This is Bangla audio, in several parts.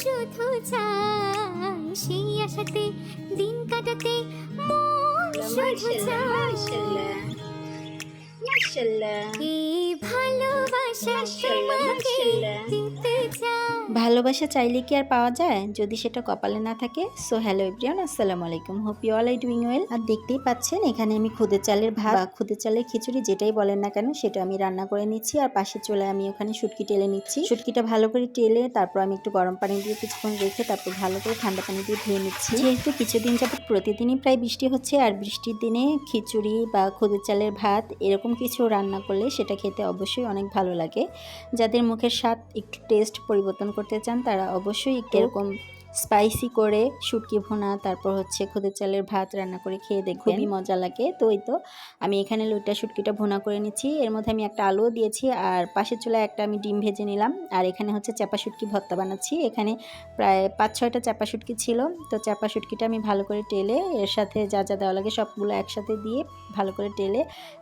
শুধু চাই সেই আশাতে দিন কাটাতে, মন শুধু চাই এই ভালোবাসা তোমাকে দিতে চাই। ভালোবাসা চাইলে কি আর পাওয়া যায় যদি সেটা কপালে না থাকে? সো হ্যালো এভরিওয়ান, আসসালামু আলাইকুম, hope you all are doing well. আর দেখতেই পাচ্ছেন এখানে আমি খুদের চালের ভাত বা খুদের চালের খিচুড়ি যেটাই বলেন না কেন সেটা আমি রান্না করে নিচ্ছি। আর পাশের চুলায় আমি ওখানে শুটকি টেলে নিচ্ছি। শুটকিটা ভালো করে টেলে তারপর আমি একটু গরম পানি দিয়ে কিছুক্ষণ রেখে তারপর ভালো করে ঠান্ডা পানি দিয়ে ধুয়ে নিচ্ছি। যেহেতু কিছুদিন যাবত প্রতিদিনই প্রায় বৃষ্টি হচ্ছে, আর বৃষ্টির দিনে খিচুড়ি বা খুদের চালের ভাত এরকম কিছু রান্না করলে সেটা খেতে অবশ্যই অনেক ভালো লাগে। যাদের মুখের স্বাদ একটু টেস্ট পরিবর্তন করতে চান তারা অবশ্যই এরকম স্পাইসি করে শুটকি ভুনা তারপর হচ্ছে খুদের চালের ভাত রান্না করে খেয়ে দেখবেন, খুবই মজা লাগে। তো এই তো আমি এখানে লইটা শুটকিটা ভুনা করে নিচ্ছি, এর মধ্যে আমি একটা আলুও দিয়েছি আর পাশের চুলায় একটা আমি ডিম ভেজে নিলাম। আর এখানে হচ্ছে চাপা শুটকি ভর্তা বানাচ্ছি। এখানে প্রায় 5-6টা চাপা শুটকি ছিল। তো চাপা শুটকিটা আমি ভালো করে টেলে এর সাথে যা যা দেওয়া লাগে সবগুলো একসাথে দিয়ে ভালো করে টেলে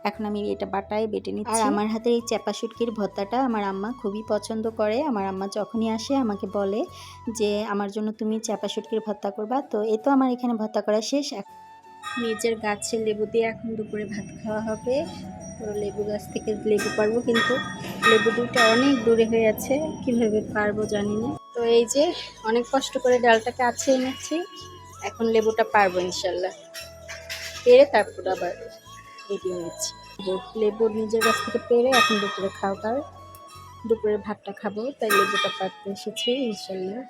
এখন আমি এটা বাটায় বেটে নিচ্ছি। আর আমার হাতের এই চাপা শুটকির ভর্তাটা আমার আম্মা খুবই পছন্দ করে। আমার আম্মা যখনই আসে আমাকে বলে যে আমার জন্য তুমি চাপা শুটকির ভর্তা করবা। তো এই তো আমার এখানে ভর্তা করা শেষ। নিজের গাছের লেবু দিয়ে এখন দুপুরে ভাত খাওয়া হবে। তো লেবু গাছ থেকে লেবু পারবো, কিন্তু লেবু দুটো অনেক দূরে হয়ে আছে, কীভাবে পারবো জানি না। তো এই যে অনেক কষ্ট করে ডালটাকে আছে এনেছি, এখন লেবুটা পারবো ইনশাল্লাহ। পেরে তারপর আবার ভিডিও নিচ্ছি। লেবু নিজের গাছ থেকে পেরে এখন দুপুরে খাওয়ার, দুপুরের ভাতটা খাবো, তাই লেবুটা পারতে এসেছি ইনশাল্লাহ।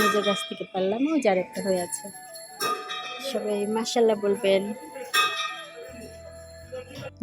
নিজের গাছ থেকে পারলাম, ও যার একটা হয়ে আছে। সবাই মাশাল্লাহ বলবেন।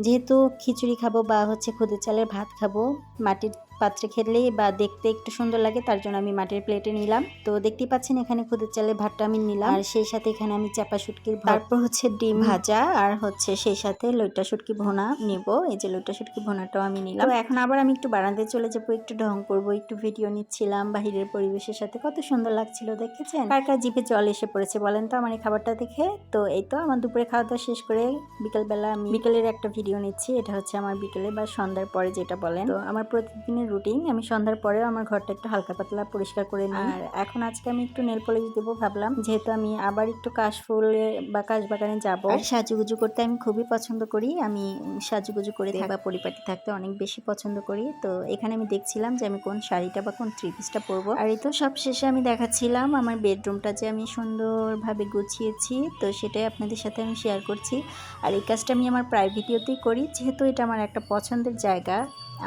যেহেতু খিচুড়ি খাবো বা হচ্ছে খুদের চালের ভাত খাবো, মাটির পাত্রে খেলেই বা দেখতে একটু সুন্দর লাগে, তার জন্য আমি মাটির প্লেটে নিলাম। তো দেখতেই পাচ্ছেন এখানে খুদের চালের ভাতটা আমি নিলাম, আর সেই সাথে এখানে আমি চাপা শুটকির, তারপর হচ্ছে ডিম ভাজা, আর হচ্ছে সেই সাথে লইটা শুটকি ভুনা নিব। এই যে লইটা শুটকি ভুনাটাও আমি নিলাম। তো এখন আবার আমি একটু বারান্দায় চলে যাবো, একটু ঢং করবো, একটু ভিডিও নিচ্ছিলাম বাহিরের পরিবেশের সাথে। কত সুন্দর লাগছিল দেখেছেন? কার কার জিভে জল এসে পড়েছে বলেন তো আমার এই খাবারটা দেখে? তো এই তো আমার দুপুরে খাওয়া দাওয়া শেষ করে বিকেলবেলা আমি বিকেলের একটা ভিডিও নিচ্ছি। এটা হচ্ছে আমার বিকেলে বা সন্ধ্যার পরে যেটা বলেন। তো আমার প্রতিদিনের রুটিন, আমি সন্ধ্যার পরেও আমার ঘরটা একটু হালকা পাতলা পরিষ্কার করে নিই। আর এখন আজকে আমি একটু নেল পলিশ দেবো ভাবলাম, যেহেতু আমি আবার একটু কাশফুলে বা কাশবাগানে যাবো। আর সাজুগুজু করতে আমি খুবই পছন্দ করি, আমি সাজুগুজু করে বা পরিপাটি থাকতে অনেক বেশি পছন্দ করি। তো এখানে আমি দেখছিলাম যে আমি কোন শাড়িটা বা কোন থ্রি পিসটা পরবো। আর এই তো সব শেষে আমি দেখাচ্ছিলাম আমার বেডরুমটা যে আমি সুন্দরভাবে গুছিয়েছি, তো সেটাই আপনাদের সাথে আমি শেয়ার করছি। আর এই কাজটা আমি আমার প্রাইভেটিওতেই করি, যেহেতু এটা আমার একটা পছন্দের জায়গা।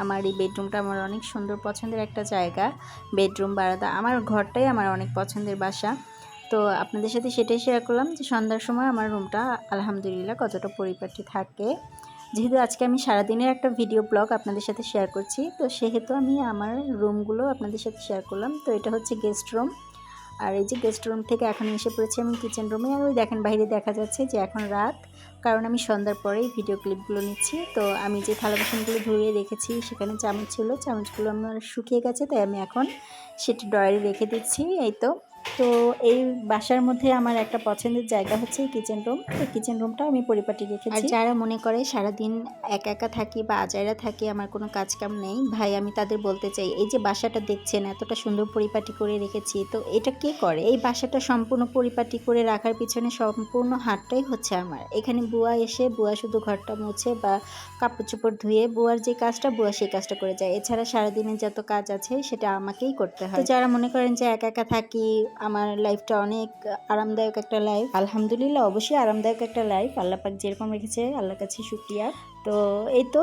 আমার এই বেডরুমটা আমার অনেক সুন্দর পছন্দের একটা জায়গা। বেডরুম বারান্দা আমার ঘরটাই আমার অনেক পছন্দের বাসা। তো আপনাদের সাথে সেটাই শেয়ার করলাম যে সন্ধ্যার সময় আমার রুমটা আলহামদুলিল্লাহ কতটা পরিপাটি থাকে। যেহেতু আজকে আমি সারাদিনের একটা ভিডিও ব্লগ আপনাদের সাথে শেয়ার করছি, তো সেহেতু আমি আমার রুমগুলো আপনাদের সাথে শেয়ার করলাম। তো এটা হচ্ছে গেস্ট রুম, আর এই যে গেস্ট রুম থেকে এখন এসে পড়েছি আমি কিচেন রুমে। আর ওই দেখেন বাইরে দেখা যাচ্ছে যে এখন রাত, কারণ আমি সন্ধ্যার পরেই ভিডিও ক্লিপগুলো নিচ্ছি। তো আমি যে থালা বাসনগুলো ধুয়ে রেখেছি সেখানে চামচ ছিল, চামচগুলো আমার শুকিয়ে গেছে, তাই আমি এখন সেটা ড্রয়ারে রেখে দিচ্ছি। এই তো এই বাসার মধ্যে আমার একটা পছন্দের জায়গা হচ্ছে কিচেন রুম। তো কিচেন রুমটা আমি পরিপাটি রেখেছি। আর যারা মনে করে সারাদিন একা একা থাকি বা আজাইরা থাকি, আমার কোনো কাজ কাম নেই, ভাই আমি তাদের বলতে চাই এই যে বাসাটা দেখছেন এতটা সুন্দর পরিপাটি করে রেখেছি, তো এটা কে করে? এই বাসাটা সম্পূর্ণ পরিপাটি করে রাখার পিছনে সম্পূর্ণ হাতটাই হচ্ছে আমার। এখানে বুয়া এসে বুয়া শুধু ঘরটা মুছে বা কাপড় চোপড় ধুয়ে বুয়ার যে কাজটা বুয়া সেই কাজটা করে যায়, এছাড়া সারাদিনের যত কাজ আছে সেটা আমাকেই করতে হয়। তো যারা মনে করেন যে একা একা থাকি, আমার লাইফটা অনেক আরামদায়ক একটা লাইফ, আলহামদুলিল্লাহ অবশ্যই আরামদায়ক একটা লাইফ, আল্লাহ পাক যেরকম রেখেছে আল্লাহর কাছে শুকরিয়া। তো এই তো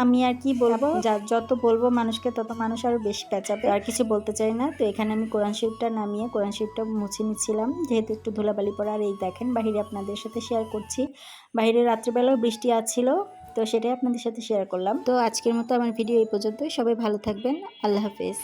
আমি আর কি বলবো, যত বলবো মানুষকে তত মানুষ আরো বেশি পেঁচাবে, আর কিছু বলতে চাই না। তো এখানে আমি কোরআন শরীফটা নামিয়ে কোরআন শরীফটা মুছে নিচ্ছিলাম, যেহেতু একটু ধুলাবালি পড়া। আর এই দেখেন বাহিরে আপনাদের সাথে শেয়ার করছি, বাহিরে রাত্রিবেলাও বৃষ্টি আসছিল, তো সেটাই আপনাদের সাথে শেয়ার করলাম। তো আজকের মতো আমার ভিডিও এই পর্যন্তই, সবাই ভালো থাকবেন, আল্লাহ হাফেজ।